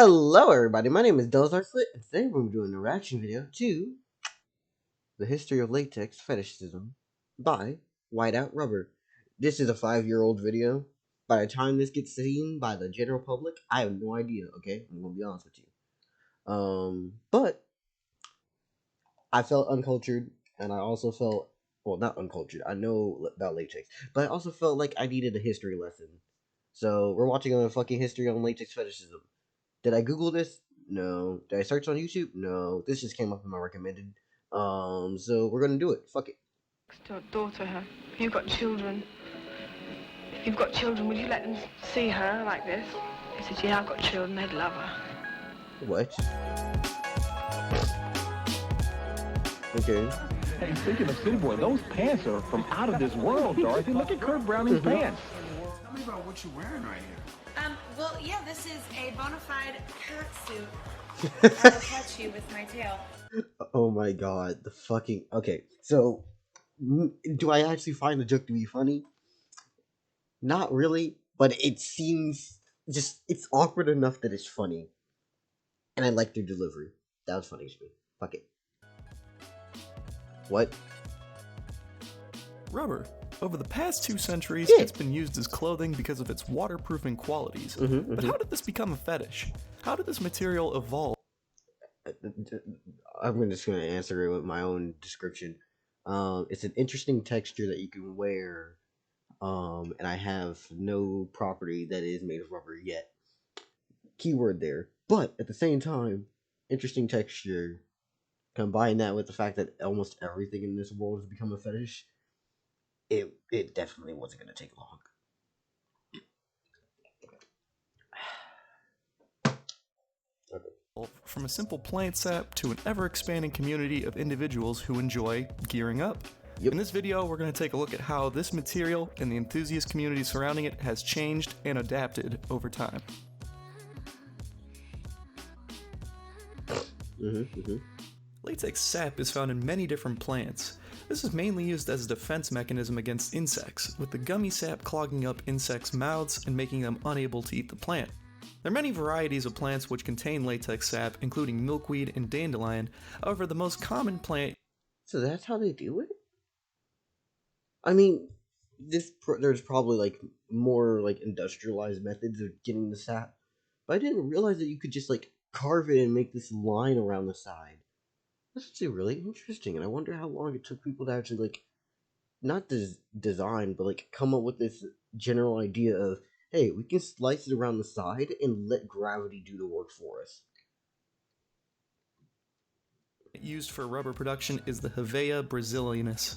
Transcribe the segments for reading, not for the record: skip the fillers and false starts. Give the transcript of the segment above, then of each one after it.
Hello everybody, my name is Delzarflit, and today we're doing a reaction video to the History of Latex Fetishism by Whiteout Rubber. This is a 5-year-old video. By the time this gets seen by the general public, I have no idea, okay? I'm gonna be honest with you. But I felt uncultured, and I also felt, well, not uncultured, I know about latex, but I also felt like I needed a history lesson. So, we're watching a fucking history on latex fetishism. Did I Google this? No. Did I search on YouTube? No. This just came up in my recommended. So we're gonna do it. Fuck it. Your daughter, huh? You've got children. If you've got children, would you let them see her like this? He said, yeah, I've got children, they'd love her. What? Okay. Hey, speaking of City Boy, those pants are from out of this world, Dorothy. Look at Kurt Browning's pants. Tell me about what you're wearing right here. Well, yeah, this is a bona fide cat suit. I'll catch you with my tail. Oh my god, the fucking... Okay, so, do I actually find the joke to be funny? Not really, but it seems just... It's awkward enough that it's funny. And I like their delivery. That was funny to me. Fuck it. What? Rubber. Over the past 2 centuries, Yeah. It's been used as clothing because of its waterproofing qualities. But how did this become a fetish? How did this material evolve? I'm just going to answer it with my own description. It's an interesting texture that you can wear, and I have no property that is made of rubber yet. Keyword there. But at the same time, interesting texture. Combine that with the fact that almost everything in this world has become a fetish. It definitely wasn't going to take long. From a simple plant sap to an ever-expanding community of individuals who enjoy gearing up. Yep. In this video, we're going to take a look at how this material and the enthusiast community surrounding it has changed and adapted over time. Latex sap is found in many different plants. This is mainly used as a defense mechanism against insects, with the gummy sap clogging up insects' mouths and making them unable to eat the plant. There are many varieties of plants which contain latex sap, including milkweed and dandelion. However, the most common plant... So that's how they do it? I mean, there's probably like more like industrialized methods of getting the sap, but I didn't realize that you could just like carve it and make this line around the side. That's actually really interesting, and I wonder how long it took people to actually like not design, but like come up with this general idea of, hey, we can slice it around the side and let gravity do the work for us. used for rubber production is the Hevea brasiliensis.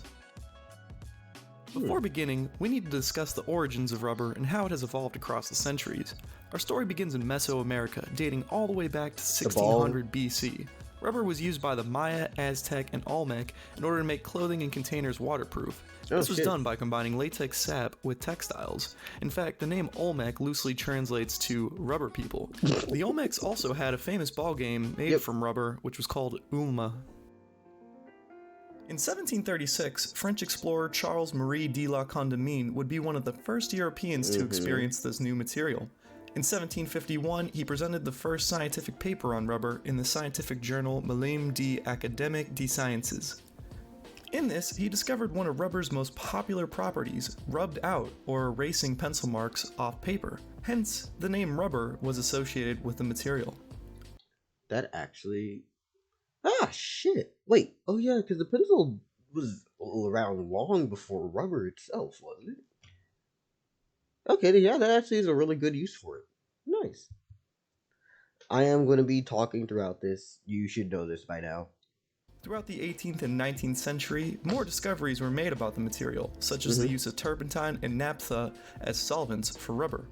Before beginning, we need to discuss the origins of rubber and how it has evolved across the centuries. Our story begins in Mesoamerica, dating all the way back to 1600 BC. Rubber was used by the Maya, Aztec, and Olmec in order to make clothing and containers waterproof. This was done by combining latex sap with textiles. In fact, the name Olmec loosely translates to rubber people. The Olmecs also had a famous ball game made from rubber, which was called Ulma. In 1736, French explorer Charles-Marie de la Condamine would be one of the first Europeans to experience this new material. In 1751, he presented the first scientific paper on rubber in the scientific journal Malim des Académiques des Sciences. In this, he discovered one of rubber's most popular properties, rubbed out or erasing pencil marks off paper. Hence, the name rubber was associated with the material. That actually... Ah, shit. Wait. Oh, yeah, because the pencil was around long before rubber itself, wasn't it? Okay, yeah, that actually is a really good use for it. Nice. I am going to be talking throughout this. You should know this by now. Throughout the 18th and 19th century, more discoveries were made about the material, such as the use of turpentine and naphtha as solvents for rubber.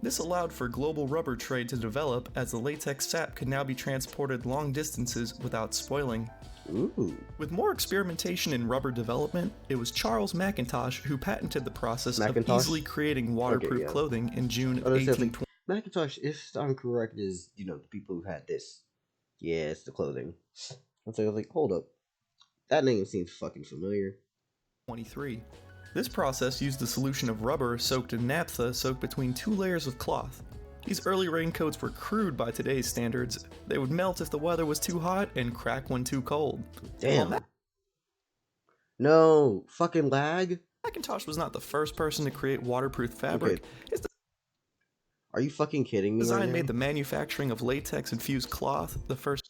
This allowed for global rubber trade to develop, as the latex sap could now be transported long distances without spoiling. Ooh. With more experimentation in rubber development, it was Charles Mackintosh who patented the process of easily creating waterproof clothing in June 1820. Mackintosh, if I'm correct, is, you know, the people who had this. Yeah, it's the clothing. And so I was like, hold up. That name seems fucking familiar. 23. This process used a solution of rubber soaked in naphtha soaked between 2 layers of cloth. These early raincoats were crude by today's standards. They would melt if the weather was too hot and crack when too cold. Damn. No, fucking lag? Macintosh was not the first person to create waterproof fabric. Okay. His Are you fucking kidding me design right now? made the manufacturing of latex-infused cloth the first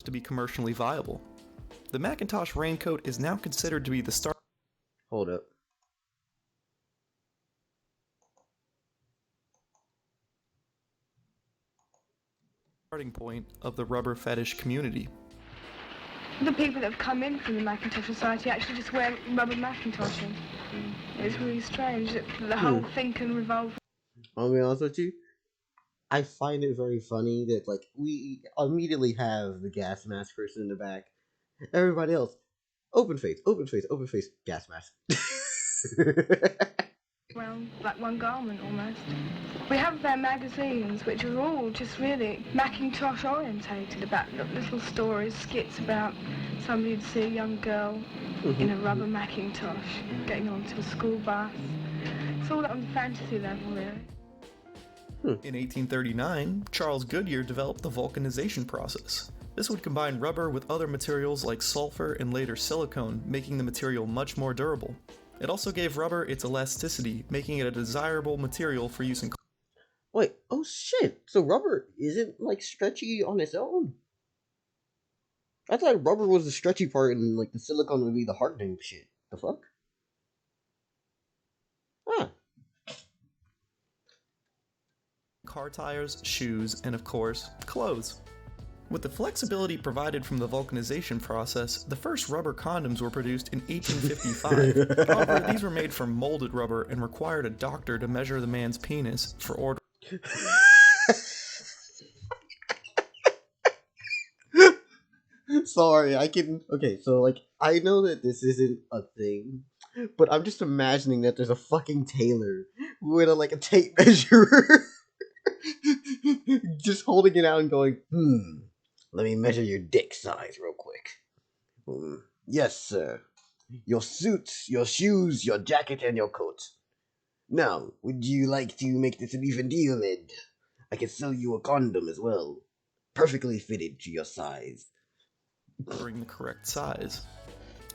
to be commercially viable. The Macintosh raincoat is now considered to be the Hold up. starting point of the rubber fetish community. The people that have come in from the Macintosh Society actually just wear rubber Macintoshes. It's really strange that the whole thing can revolve. I'll be honest with you. I find it very funny that, like, we immediately have the gas mask person in the back. Everybody else, open face, gas mask. Well, like one garment almost. We have their magazines, which are all just really Macintosh orientated, about little stories, skits about somebody would see a young girl in a rubber Macintosh getting onto a school bus. It's all on the fantasy level, really. In 1839, Charles Goodyear developed the vulcanization process. This would combine rubber with other materials like sulfur and later silicone, making the material much more durable. It also gave rubber its elasticity, making it a desirable material for use in Wait, oh shit, so rubber isn't, like, stretchy on its own? I thought rubber was the stretchy part and, like, the silicone would be the hardening shit. The fuck? Ah. car tires, shoes, and of course, clothes. With the flexibility provided from the vulcanization process, the first rubber condoms were produced in 1855. However, these were made from molded rubber and required a doctor to measure the man's penis for order. Sorry, I can. Okay, so, like, I know that this isn't a thing, but I'm just imagining that there's a fucking tailor with a tape measure, just holding it out and going, let me measure your dick size real quick. Yes, sir. Your suits, your shoes, your jacket, and your coat. Now, would you like to make this an even deal, Ed? I can sell you a condom as well. Perfectly fitted to your size. Ordering the correct size.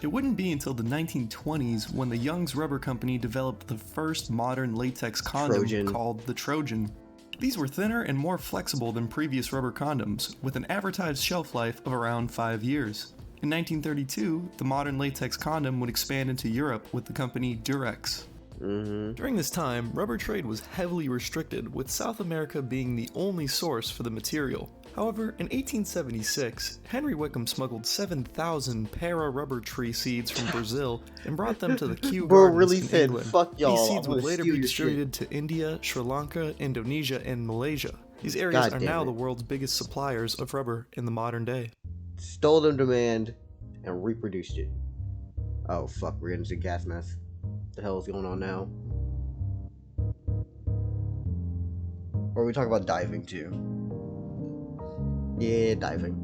It wouldn't be until the 1920s when the Young's Rubber Company developed the first modern latex condom called the Trojan. These were thinner and more flexible than previous rubber condoms, with an advertised shelf life of around 5 years. In 1932, the modern latex condom would expand into Europe with the company Durex. During this time, rubber trade was heavily restricted, with South America being the only source for the material. However, in 1876, Henry Wickham smuggled 7,000 para rubber tree seeds from Brazil and brought them to the Kew Gardens in England. Fuck y'all, these seeds would later be distributed to India, Sri Lanka, Indonesia, and Malaysia. These areas are now the world's biggest suppliers of rubber in the modern day. Stole their demand and reproduced it. Oh fuck, we're into gas mask. What the hell is going on now? Or are we talking about diving too? Yeah, diving.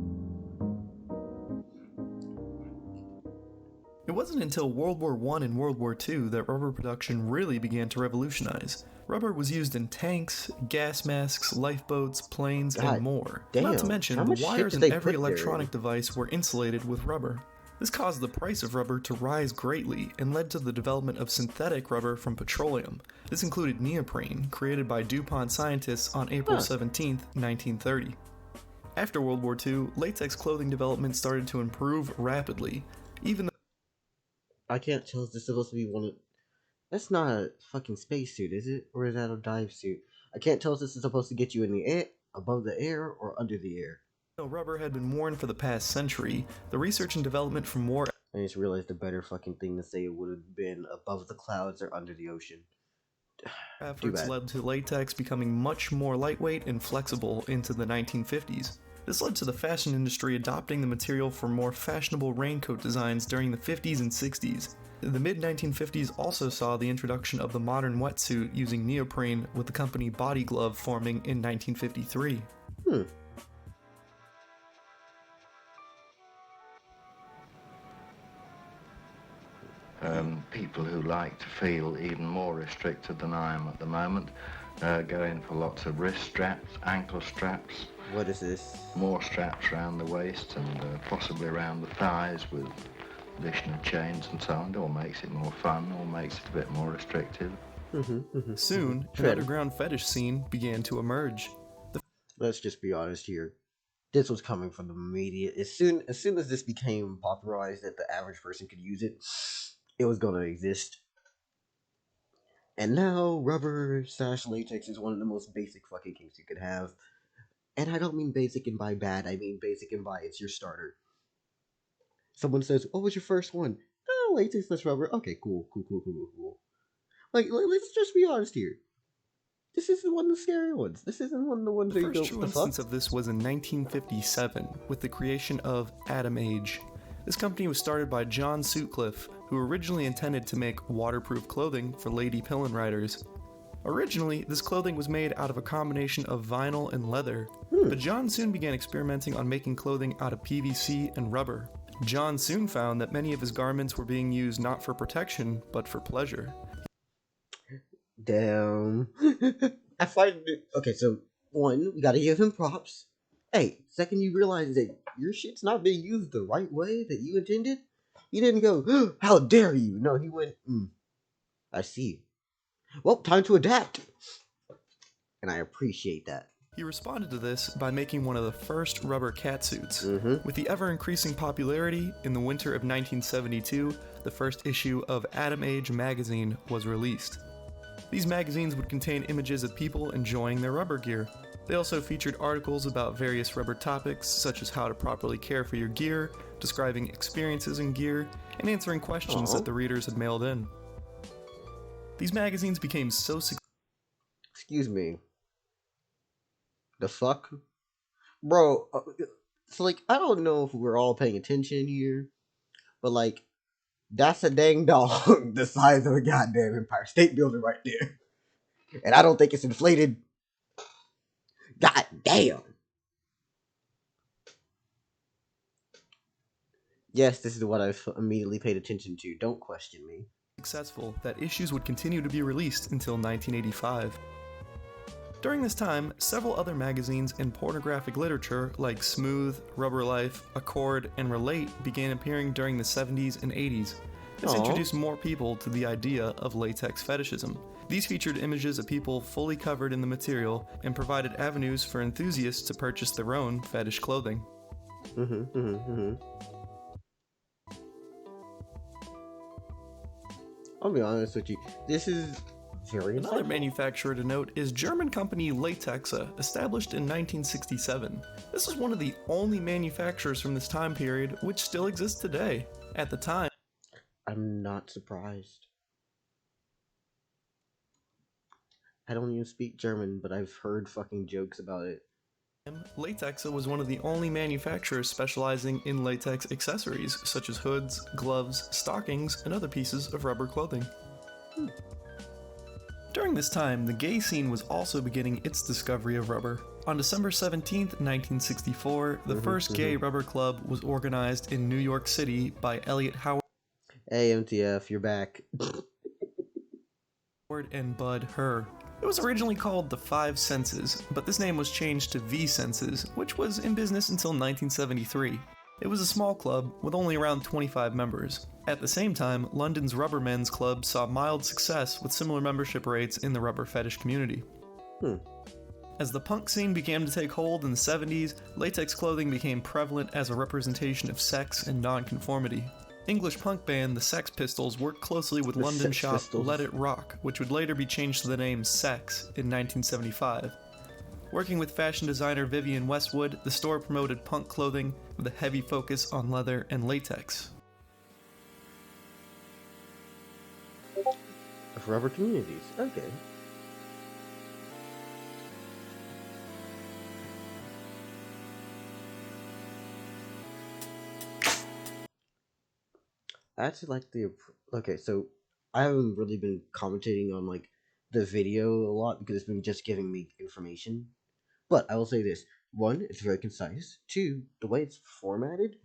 It wasn't until World War I and World War II that rubber production really began to revolutionize. Rubber was used in tanks, gas masks, lifeboats, planes, and more. Not to mention, the wires in every electronic device were insulated with rubber. This caused the price of rubber to rise greatly and led to the development of synthetic rubber from petroleum. This included neoprene, created by DuPont scientists on April 17, 1930. After World War II, latex clothing development started to improve rapidly, even though I can't tell if this is supposed to be one of... That's not a fucking spacesuit, is it? Or is that a dive suit? I can't tell if this is supposed to get you in the air, above the air, or under the air. though rubber had been worn for the past century, the research and development from war I just realized the better fucking thing to say would have been above the clouds or under the ocean. efforts led to latex becoming much more lightweight and flexible into the 1950s. This led to the fashion industry adopting the material for more fashionable raincoat designs during the 50s and 60s. The mid-1950s also saw the introduction of the modern wetsuit using neoprene, with the company Body Glove forming in 1953. People people who like to feel even more restricted than I am at the moment go in for lots of wrist straps, ankle straps. What is this? More straps around the waist and possibly around the thighs with additional chains and so on. It all makes it more fun, all makes it a bit more restrictive. Soon, an underground fetish scene began to emerge. Let's just be honest here. This was coming from the media. As soon as this became popularized that the average person could use it, it was gonna exist. And now rubber/latex is one of the most basic fucking kinks you could have. And I don't mean basic and by bad, I mean basic and by it's your starter. Someone says, "What was your first one?" Oh, latex/rubber. Okay, cool. Like, let's just be honest here. This isn't one of the scary ones. This isn't one of the ones The where you go, first true instance of this was in 1957 with the creation of Atom Age. This company was started by John Sutcliffe, who originally intended to make waterproof clothing for lady pillion riders. Originally, this clothing was made out of a combination of vinyl and leather, but John soon began experimenting on making clothing out of PVC and rubber. John soon found that many of his garments were being used not for protection, but for pleasure. Damn. I find it. Okay, so one, we gotta give him props. Hey, second, you realize that your shit's not being used the right way that you intended. He didn't go, "How dare you!" No, he went, I see. Well, time to adapt. And I appreciate that. He responded to this by making one of the first rubber catsuits. With the ever-increasing popularity, in the winter of 1972, the first issue of Atom Age magazine was released. These magazines would contain images of people enjoying their rubber gear. They also featured articles about various rubber topics, such as how to properly care for your gear, describing experiences in gear, and answering questions that the readers had mailed in. These magazines became so Excuse me. The fuck? Bro, so like, I don't know if we're all paying attention here, but like, that's a dang dog the size of a goddamn Empire State Building right there. And I don't think it's inflated. God damn. Yes, this is what I've immediately paid attention to. Don't question me. successful that issues would continue to be released until 1985. During this time, several other magazines in pornographic literature like Smooth, Rubber Life, Accord, and Relate began appearing during the 70s and 80s. This introduced more people to the idea of latex fetishism. These featured images of people fully covered in the material and provided avenues for enthusiasts to purchase their own fetish clothing. I'll be honest with you. This is very Another insightful. manufacturer to note is German company Latexa, established in 1967. This is one of the only manufacturers from this time period which still exists today. At the time, I'm not surprised. I don't even speak German, but I've heard fucking jokes about it. Latexa was one of the only manufacturers specializing in latex accessories, such as hoods, gloves, stockings, and other pieces of rubber clothing. During this time, the gay scene was also beginning its discovery of rubber. On December 17, 1964, the first gay rubber club was organized in New York City by Elliot Howard Hey, MTF, you're back. and Bud Herr. It was originally called the Five Senses, but this name was changed to V Senses, which was in business until 1973. It was a small club with only around 25 members. At the same time, London's Rubber Men's Club saw mild success with similar membership rates in the rubber fetish community. As the punk scene began to take hold in the 70s, latex clothing became prevalent as a representation of sex and nonconformity. English punk band the Sex Pistols worked closely with London Sex shop Pistols. Let It Rock, which would later be changed to the name Sex in 1975. Working with fashion designer Vivienne Westwood, the store promoted punk clothing with a heavy focus on leather and latex. Of rubber communities. Okay. I actually like the. Okay, so I haven't really been commentating on like the video a lot because it's been just giving me information. But I will say this: one, it's very concise. Two, the way it's formatted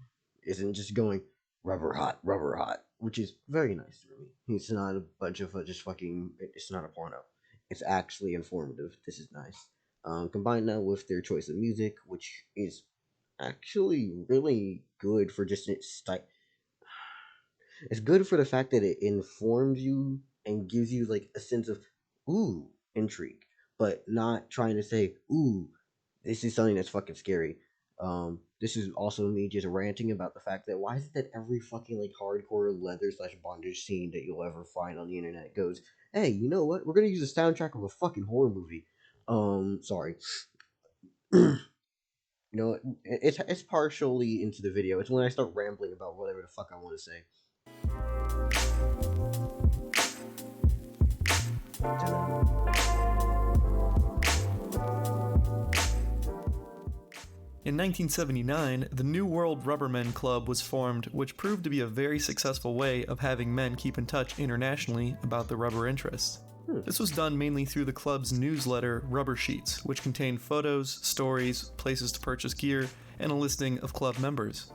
isn't just going rubber hot, which is very nice for me. It's not a bunch of just fucking. It's not a porno. It's actually informative. This is nice. Combine that with their choice of music, which is actually really good for just its it's good for the fact that it informs you and gives you like a sense of ooh intrigue, but not trying to say ooh this is something that's fucking scary. This is also me just ranting about the fact that why is it that every fucking like hardcore leather slash bondage scene that you'll ever find on the internet goes, hey, you know what? We're gonna use the soundtrack of a fucking horror movie. Sorry. You know, it's partially into the video. It's when I start rambling about whatever the fuck I want to say. In 1979, the New World Rubbermen Club was formed, which proved to be a very successful way of having men keep in touch internationally about their rubber interests. This was done mainly through the club's newsletter, Rubber Sheets, which contained photos, stories, places to purchase gear, and a listing of club members.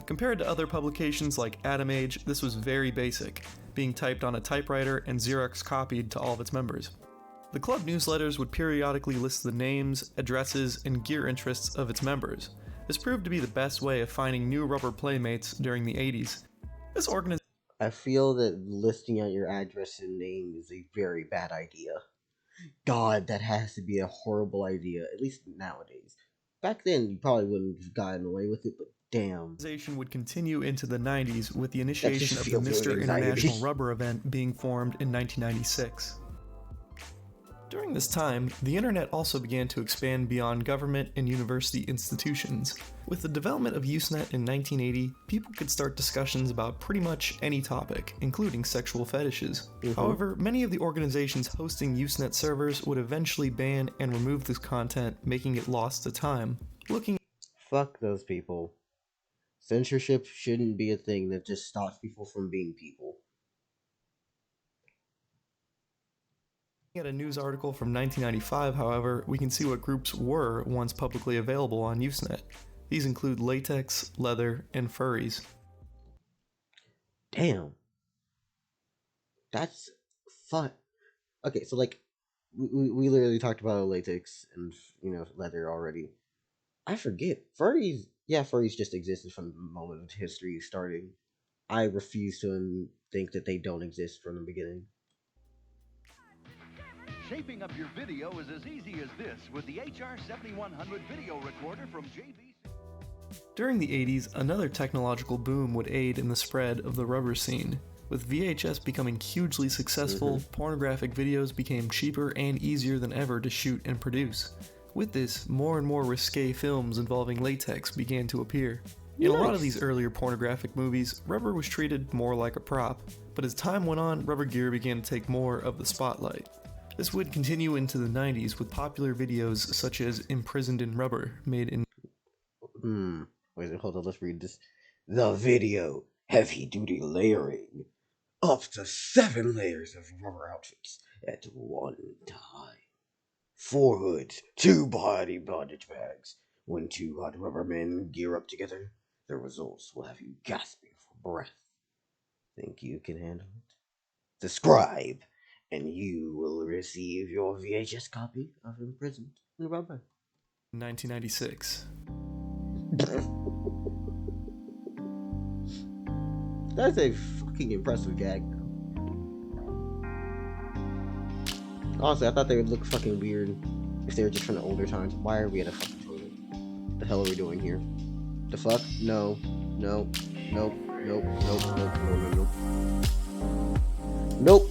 Compared to other publications like Atom Age, this was very basic, being typed on a typewriter and Xerox copied to all of its members. The club newsletters would periodically list the names, addresses, and gear interests of its members. This proved to be the best way of finding new rubber playmates during the 80s. This organization I feel that listing out your address and name is a very bad idea. God, that has to be a horrible idea, at least nowadays. Back then, you probably wouldn't have gotten away with it, but damn. would continue into the 90s with the That initiation just of the feels like Mr. anxiety. International Rubber event being formed in 1996. During this time, the internet also began to expand beyond government and university institutions. With the development of Usenet in 1980, people could start discussions about pretty much any topic, including sexual fetishes. However, many of the organizations hosting Usenet servers would eventually ban and remove this content, making it lost to time. Fuck those people. Censorship shouldn't be a thing that just stops people from being people. At a news article from 1995, however, we can see what groups were once publicly available on Usenet. These include latex, leather, and furries. Damn. That's fun. Okay, so like, we literally talked about latex and, you know, leather already. I forget. Furries, yeah, furries just existed from the moment of history starting. I refuse to think that they don't exist from the beginning. Shaping up your video is as easy as this with the HR7100 video recorder from JVC. During the 80s, another technological boom would aid in the spread of the rubber scene. With VHS becoming hugely successful, pornographic videos became cheaper and easier than ever to shoot and produce. With this, more and more risque films involving latex began to appear. In a lot of these earlier pornographic movies, rubber was treated more like a prop, but as time went on, rubber gear began to take more of the spotlight. This would continue into the 90s with popular videos such as Imprisoned in Rubber, made in Wait, hold on, let's read this. The video, heavy duty layering. Up to 7 layers of rubber outfits at one time. 4 hoods, 2 body bondage bags. When 2 hot rubber men gear up together, the results will have you gasping for breath. Think you can handle it? Subscribe, and you will receive your VHS copy of Imprisoned in Rubber. 1996. That's a fucking impressive gag. Honestly, I thought they would look fucking weird if they were just from the older times. Why are we at a fucking toilet? The hell are we doing here? The fuck? No. No. Nope. Nope. Nope. Nope. Nope. Nope.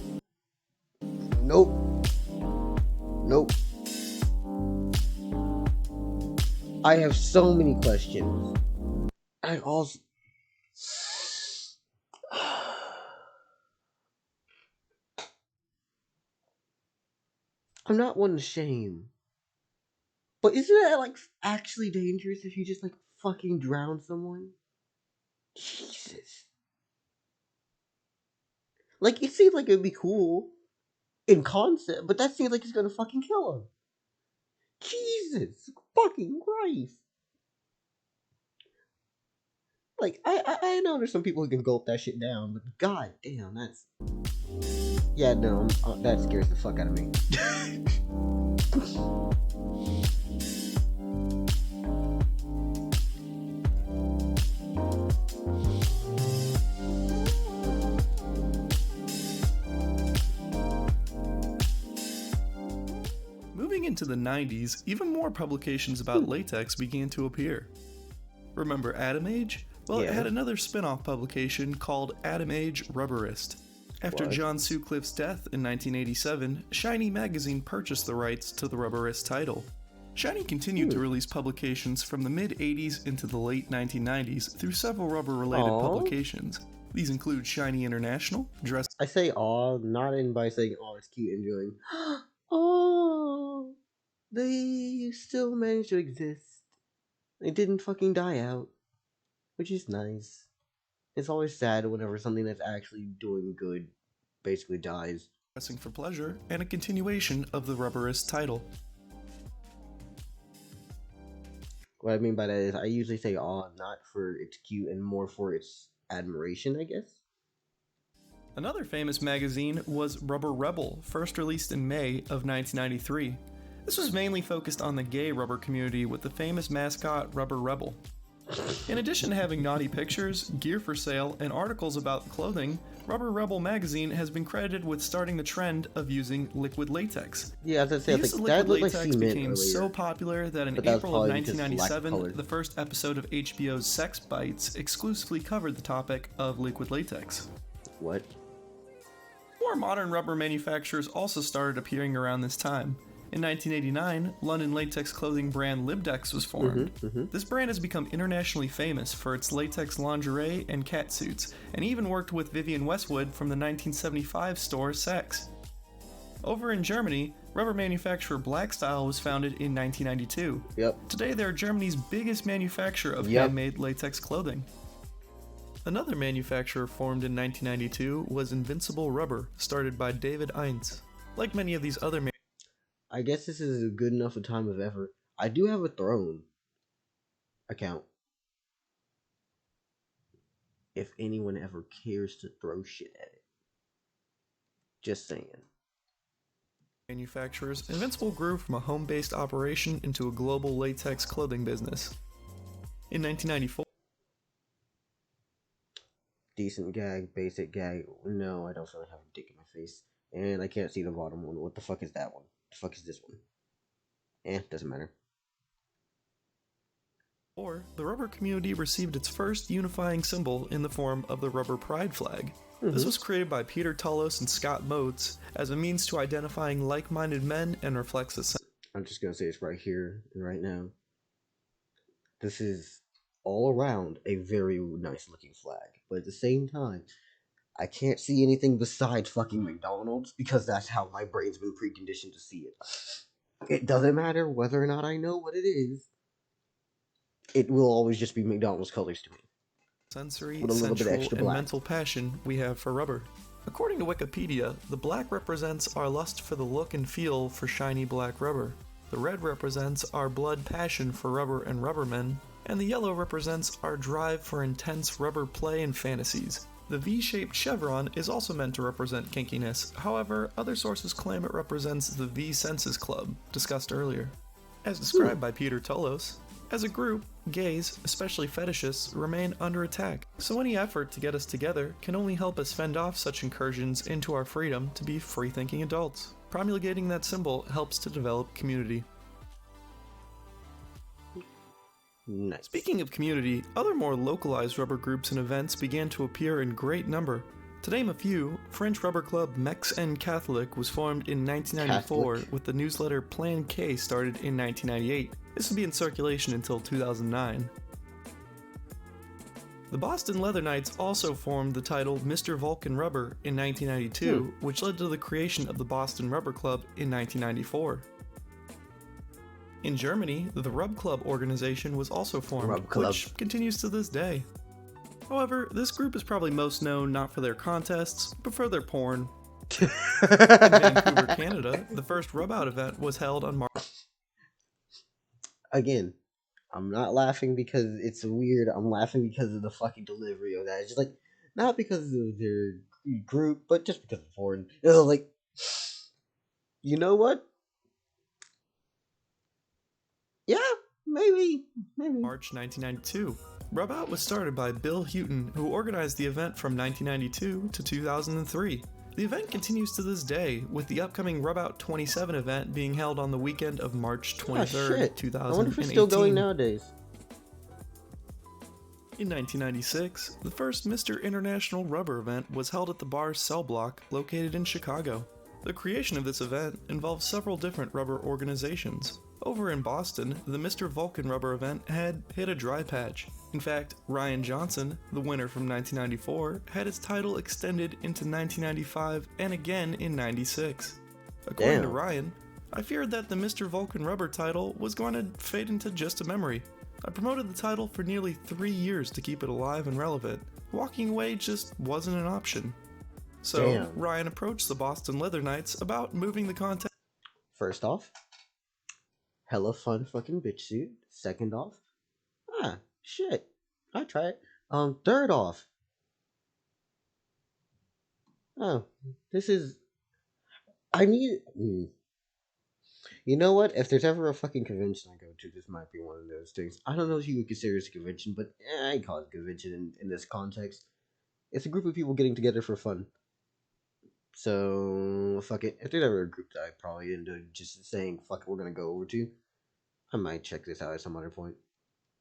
Nope. Nope. I have so many questions. I also... I'm not one to shame. But isn't that, like, actually dangerous if you just, like, fucking drown someone? Jesus. Like, it seems like it'd be cool in concept, but that seems like it's gonna fucking kill him. Jesus fucking Christ. Like, I know there's some people who can gulp that shit down, but god damn, that's... Yeah, no, that scares the fuck out of me. Moving into the 90s, even more publications about latex began to appear. Remember Atom Age? Well, Yeah. it had another spin-off publication called Atom Age Rubberist. After What? John Sutcliffe's death in 1987, Shiny magazine purchased the rights to the Rubberist title. Shiny continued to release publications from the mid-80s into the late 1990s through several rubber-related Aw. publications. These include Shiny International, Dress I say aw, not in by saying aw, it's cute and enjoying. Oh, they still managed to exist. They didn't fucking die out, which is nice. It's always sad whenever something that's actually doing good basically dies. Dressing for Pleasure, and a continuation of the Rubberist title. What I mean by that is I usually say aw, not for it's cute and more for its admiration, I guess. Another famous magazine was Rubber Rebel, first released in May of 1993. This was mainly focused on the gay rubber community with the famous mascot Rubber Rebel. In addition to having naughty pictures, gear for sale, and articles about clothing, Rubber Rebel magazine has been credited with starting the trend of using liquid latex. Yeah, as I The said, use of like, that liquid looked like latex cement became earlier. so popular that in But that was April of probably because it lacked color. 1997, the first episode of HBO's Sex Bites exclusively covered the topic of liquid latex. What? More modern rubber manufacturers also started appearing around this time. In 1989, London latex clothing brand Libdex was formed. This brand has become internationally famous for its latex lingerie and cat suits, and even worked with Vivienne Westwood from the 1975 store Sex. Over in Germany, rubber manufacturer Blackstyle was founded in 1992. Yep. Today they are Germany's biggest manufacturer of Yep. handmade latex clothing. Another manufacturer formed in 1992 was Invincible Rubber, started by David Eintz. Like many of these other I guess this is as good enough a time as ever. I do have a Throne account. If anyone ever cares to throw shit at it. Just saying. manufacturers, Invincible grew from a home-based operation into a global latex clothing business. In 1994, Decent gag, basic gag. No, I don't really have a dick in my face. And I can't see the bottom one. What the fuck is that one? The fuck is this one? Doesn't matter. the rubber community received its first unifying symbol in the form of the rubber pride flag. This was created by Peter Tullos and Scott Motes as a means to identifying like-minded men and reflects a sense. I'm just gonna say it's right here and right now. This is all around a very nice looking flag, but at the same time, I can't see anything besides fucking McDonald's because that's how my brain's been preconditioned to see it. It doesn't matter whether or not I know what it is. It will always just be McDonald's colors to me. Sensory, With a little bit sensual, extra and black. mental passion we have for rubber. According to Wikipedia, the black represents our lust for the look and feel for shiny black rubber. The red represents our blood passion for rubber and rubbermen, and the yellow represents our drive for intense rubber play and fantasies. The V-shaped chevron is also meant to represent kinkiness, however, other sources claim it represents the V-Senses Club, discussed earlier. As described by Peter Tullos, as a group, gays, especially fetishists, remain under attack, so any effort to get us together can only help us fend off such incursions into our freedom to be free-thinking adults. Promulgating that symbol helps to develop community. Nice. Speaking of community, other more localized rubber groups and events began to appear in great number. To name a few, French rubber club Mex en Catholic was formed in 1994, Catholic. with the newsletter Plan K started in 1998. This would be in circulation until 2009. The Boston Leather Knights also formed the title Mr. Vulcan Rubber in 1992, which led to the creation of the Boston Rubber Club in 1994. In Germany, the Rub Club organization was also formed, Rub Club. which continues to this day. However, this group is probably most known not for their contests, but for their porn. In Vancouver, Canada, the first Rub Out event was held on March. Again, I'm not laughing because it's weird. I'm laughing because of the fucking delivery of that. It's just like, not because of their group, but just because it's foreign. Like, you know what? Yeah, maybe. March 1992. Rub Out was started by Bill Houghton, who organized the event from 1992 to 2003. The event continues to this day, with the upcoming Rub Out 27 event being held on the weekend of March 23rd, 2018. I wonder if it's still going nowadays. In 1996, the first Mr. International Rubber event was held at the bar Cell Block, located in Chicago. The creation of this event involved several different rubber organizations. Over in Boston, the Mr. Vulcan Rubber event had hit a dry patch. In fact, Ryan Johnson, the winner from 1994, had his title extended into 1995 and again in 96. According to Ryan, I feared that the Mr. Vulcan Rubber title was going to fade into just a memory. I promoted the title for nearly 3 years to keep it alive and relevant. Walking away just wasn't an option. So, Ryan approached the Boston Leather Knights about moving the contest. First off, hella fun fucking bitch suit. Second off, shit, I try it. Third off, this is, I need, you know what? If there's ever a fucking convention I go to, this might be one of those things. I don't know if you would consider this a convention, but I call it a convention in this context. It's a group of people getting together for fun. So, fuck it. If there's ever a group that I probably end up just saying, fuck it, we're gonna go over to, I might check this out at some other point.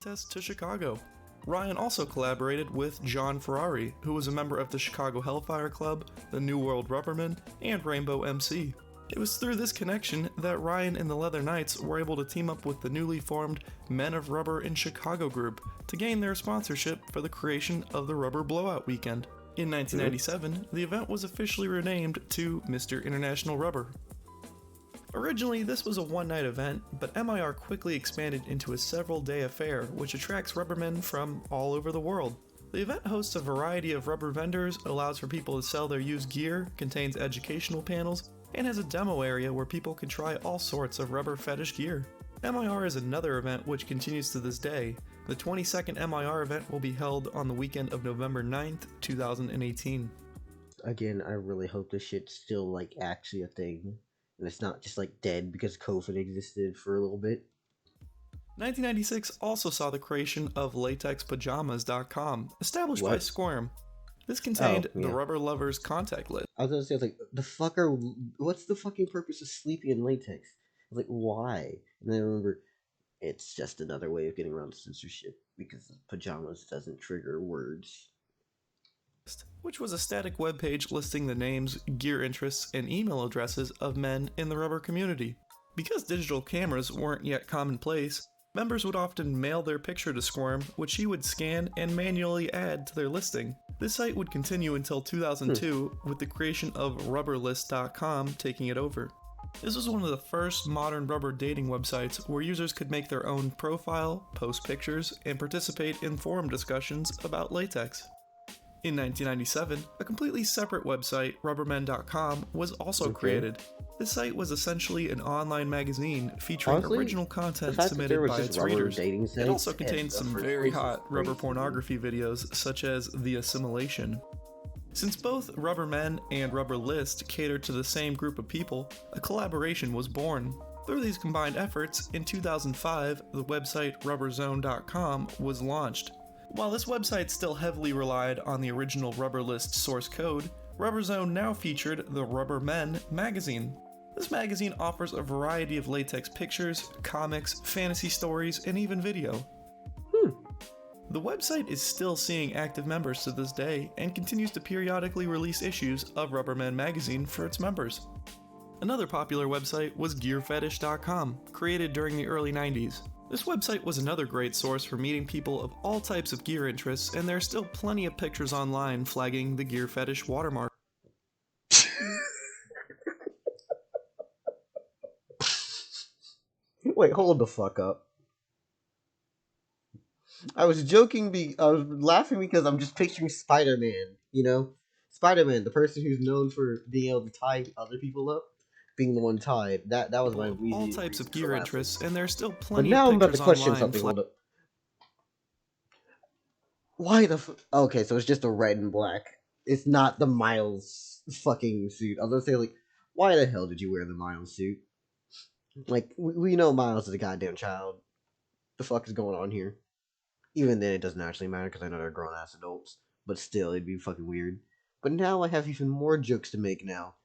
To Chicago. Ryan also collaborated with John Ferrari, who was a member of the Chicago Hellfire Club, the New World Rubbermen, and Rainbow MC. It was through this connection that Ryan and the Leather Knights were able to team up with the newly formed Men of Rubber in Chicago group to gain their sponsorship for the creation of the Rubber Blowout Weekend. In 1997, the event was officially renamed to Mr. International Rubber. Originally, this was a one-night event, but MIR quickly expanded into a several-day affair which attracts rubbermen from all over the world. The event hosts a variety of rubber vendors, allows for people to sell their used gear, contains educational panels, and has a demo area where people can try all sorts of rubber fetish gear. MIR is another event which continues to this day. The 22nd MIR event will be held on the weekend of November 9th, 2018. Again, I really hope this shit's still, like, actually a thing. And it's not just, like, dead because COVID existed for a little bit. 1996 also saw the creation of latexpajamas.com, established by Squirm. This contained the Rubber Lovers contact list. I was gonna say, like, what's the fucking purpose of sleeping in latex? I was like, why? And then I remember, it's just another way of getting around censorship, because pajamas doesn't trigger words. Which was a static webpage listing the names, gear interests, and email addresses of men in the rubber community. Because digital cameras weren't yet commonplace, members would often mail their picture to Squirm, which he would scan and manually add to their listing. This site would continue until 2002, with the creation of rubberlist.com taking it over. This was one of the first modern rubber dating websites where users could make their own profile, post pictures, and participate in forum discussions about latex. In 1997, a completely separate website, rubbermen.com, was also created. This site was essentially an online magazine featuring original content submitted by its readers. It also contained some very hot rubber pornography videos, such as The Assimilation. Since both Rubber Men and Rubber List catered to the same group of people, a collaboration was born. Through these combined efforts, in 2005, the website rubberzone.com was launched. While this website still heavily relied on the original Rubber List source code, RubberZone now featured the Rubber Men magazine. This magazine offers a variety of latex pictures, comics, fantasy stories, and even video. The website is still seeing active members to this day and continues to periodically release issues of Rubber Men magazine for its members. Another popular website was GearFetish.com, created during the early 90s. This website was another great source for meeting people of all types of gear interests, and there are still plenty of pictures online flagging the gear fetish watermark. Wait, hold the fuck up. I was joking, I was laughing because I'm just picturing Spider-Man, you know? Spider-Man, the person who's known for being able to tie other people up, being the one tied. That was my reason. All types of gear interests, and there are still plenty of pictures online. But now I'm about to question something. Hold up. Why the okay, so it's just a red and black. It's not the Miles fucking suit. I was gonna say, like, why the hell did you wear the Miles suit? Like, we know Miles is a goddamn child. The fuck is going on here? Even then, it doesn't actually matter because I know they're grown ass adults. But still, it'd be fucking weird. But now I have even more jokes to make now.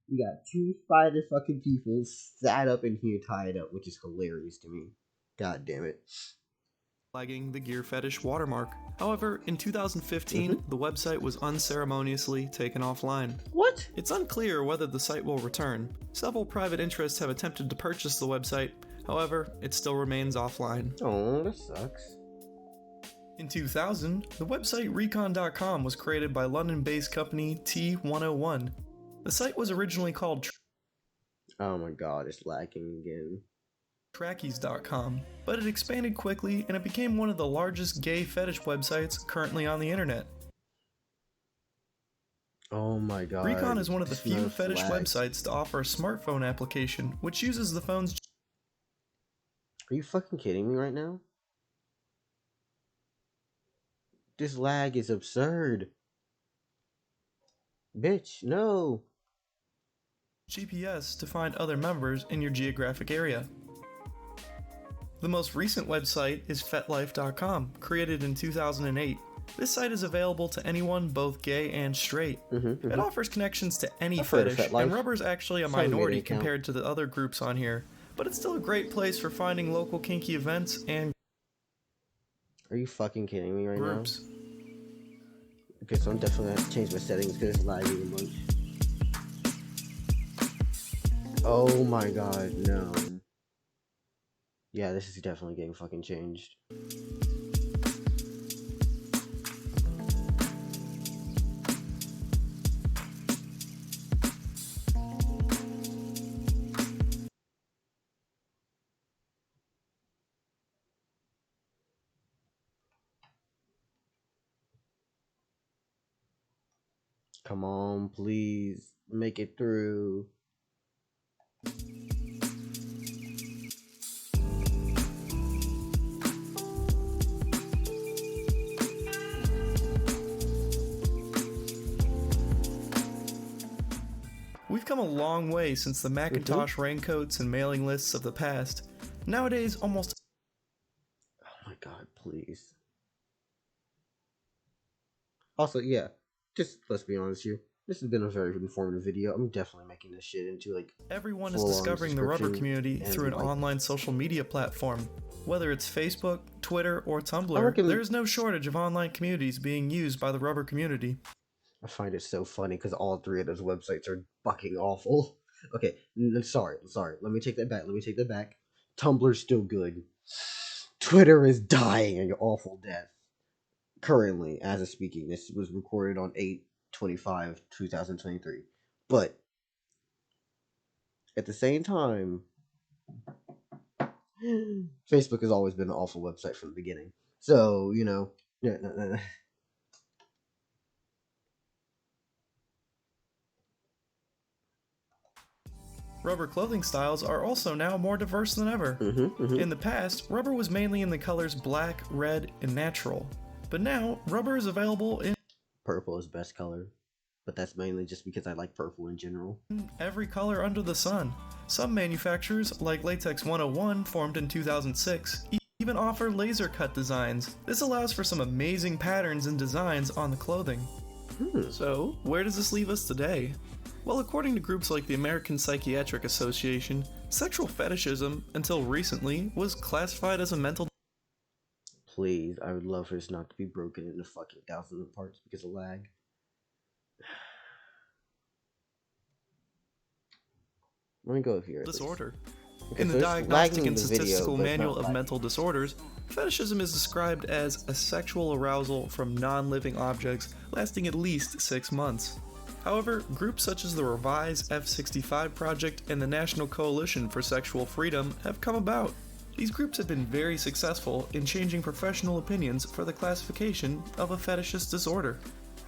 We got two spider fucking people sat up in here tied up, which is hilarious to me. God damn it. Flagging the gear fetish watermark. However, in 2015, the website was unceremoniously taken offline. What? It's unclear whether the site will return. Several private interests have attempted to purchase the website, however, it still remains offline. Oh, that sucks. In 2000, the website recon.com was created by London-based company T101. The site was originally called Oh my god, it's lagging again. Trackies.com, but it expanded quickly and it became one of the largest gay fetish websites currently on the internet. Oh my god. Recon is one of the few no fetish lag. websites to offer a smartphone application, which uses the phone's. Are you fucking kidding me right now? This lag is absurd. Bitch, no. GPS to find other members in your geographic area. The most recent website is fetlife.com, created in 2008. This site is available to anyone both gay and straight. It offers connections to any I've heard of fetish, FetLife. and rubber's actually a It's not a minority media account. compared to the other groups on here, but it's still a great place for finding local kinky events and Are you fucking kidding me right groups. now? Okay, so I'm definitely gonna have to change my settings because it's lagging a bunch. Oh my god, no. Yeah, this is definitely getting fucking changed. Come on, please. Make it through. We've come a long way since the Macintosh raincoats and mailing lists of the past. Nowadays, almost Oh my god, please. Also, yeah, just let's be honest here. This has been a very informative video. I'm definitely making this shit into like everyone is full-on discovering the rubber subscription community and, through an like, online social media platform. Whether it's Facebook, Twitter, or Tumblr, reckon- there is no shortage of online communities being used by the rubber community. I find it so funny because all three of those websites are fucking awful. Okay, sorry. Let me take that back. Tumblr's still good. Twitter is dying an awful death. Currently, as of speaking, this was recorded on 8/25/2023. But at the same time, Facebook has always been an awful website from the beginning. So, you know, yeah. Rubber clothing styles are also now more diverse than ever. In the past, rubber was mainly in the colors black, red, and natural. But now, rubber is available in Purple is best color, but that's mainly just because I like purple in general. every color under the sun. Some manufacturers, like Latex 101, formed in 2006, even offer laser cut designs. This allows for some amazing patterns and designs on the clothing. So, where does this leave us today? Well, according to groups like the American Psychiatric Association, sexual fetishism, until recently, was classified as a mental. Please, I would love for this not to be broken into fucking thousands of parts because of lag. Let me go here. at least. Disorder. Okay, In so the it's Diagnostic lagging in and the video, Statistical but it's Manual not of lagging. Mental Disorders, fetishism is described as a sexual arousal from non-living objects lasting at least 6 months. However, groups such as the Revise F65 Project and the National Coalition for Sexual Freedom have come about. These groups have been very successful in changing professional opinions for the classification of a fetishist disorder.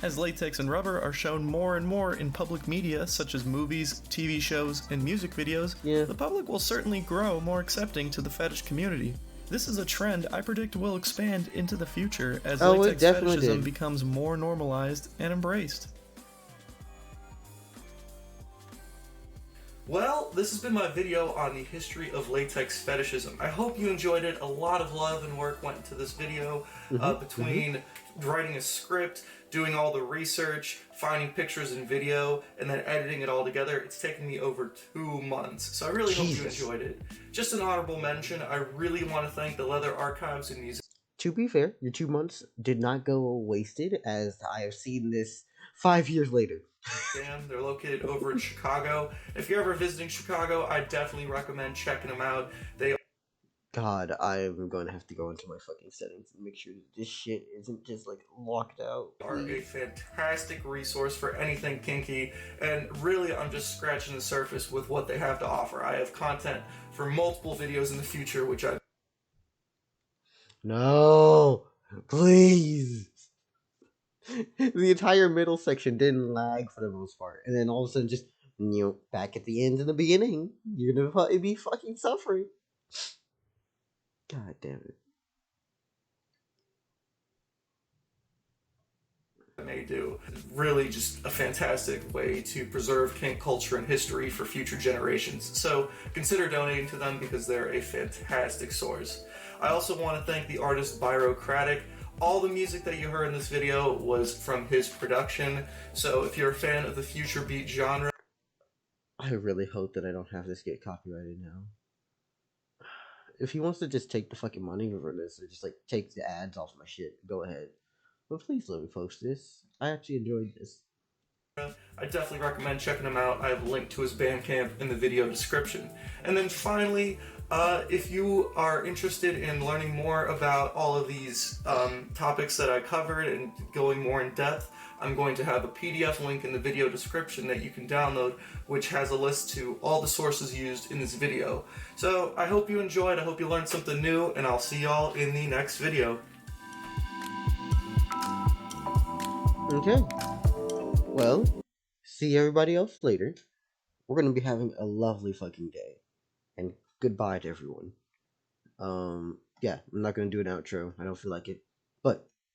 As latex and rubber are shown more and more in public media such as movies, TV shows, and music videos, the public will certainly grow more accepting to the fetish community. This is a trend I predict will expand into the future as Oh, it latex definitely fetishism did. becomes more normalized and embraced. Well, this has been my video on the history of latex fetishism. I hope you enjoyed it. A lot of love and work went into this video between writing a script, doing all the research, finding pictures and video, and then editing it all together. It's taken me over 2 months, so I really hope you enjoyed it. Just an honorable mention, I really want to thank the Leather Archives and Museum. To be fair, your 2 months did not go wasted, as I have seen this 5 years later. They're located over in Chicago. If you're ever visiting Chicago, I definitely recommend checking them out. They God, I'm going to have to go into my fucking settings and make sure that this shit isn't just like locked out. are a fantastic resource for anything kinky, and really I'm just scratching the surface with what they have to offer. I have content for multiple videos in the future, which I No, please. The entire middle section didn't lag for the most part, and then all of a sudden, just back at the end and the beginning, you're gonna be fucking suffering. God damn it. may do. Really just a fantastic way to preserve kink culture and history for future generations. So consider donating to them because they're a fantastic source. I also want to thank the artist Byrocratic. All the music that you heard in this video was from his production, so if you're a fan of the future beat genre, I really hope that I don't have this get copyrighted now. If he wants to just take the fucking money for this, or just like take the ads off my shit, go ahead. But please let me post this. I actually enjoyed this. I definitely recommend checking him out. I have a link to his Bandcamp in the video description. And then finally, if you are interested in learning more about all of these topics that I covered and going more in depth, I'm going to have a PDF link in the video description that you can download, which has a list to all the sources used in this video. So I hope you enjoyed, I hope you learned something new, and I'll see y'all in the next video. Okay. Well, see everybody else later. We're gonna be having a lovely fucking day. And goodbye to everyone. Yeah, I'm not gonna do an outro. I don't feel like it. But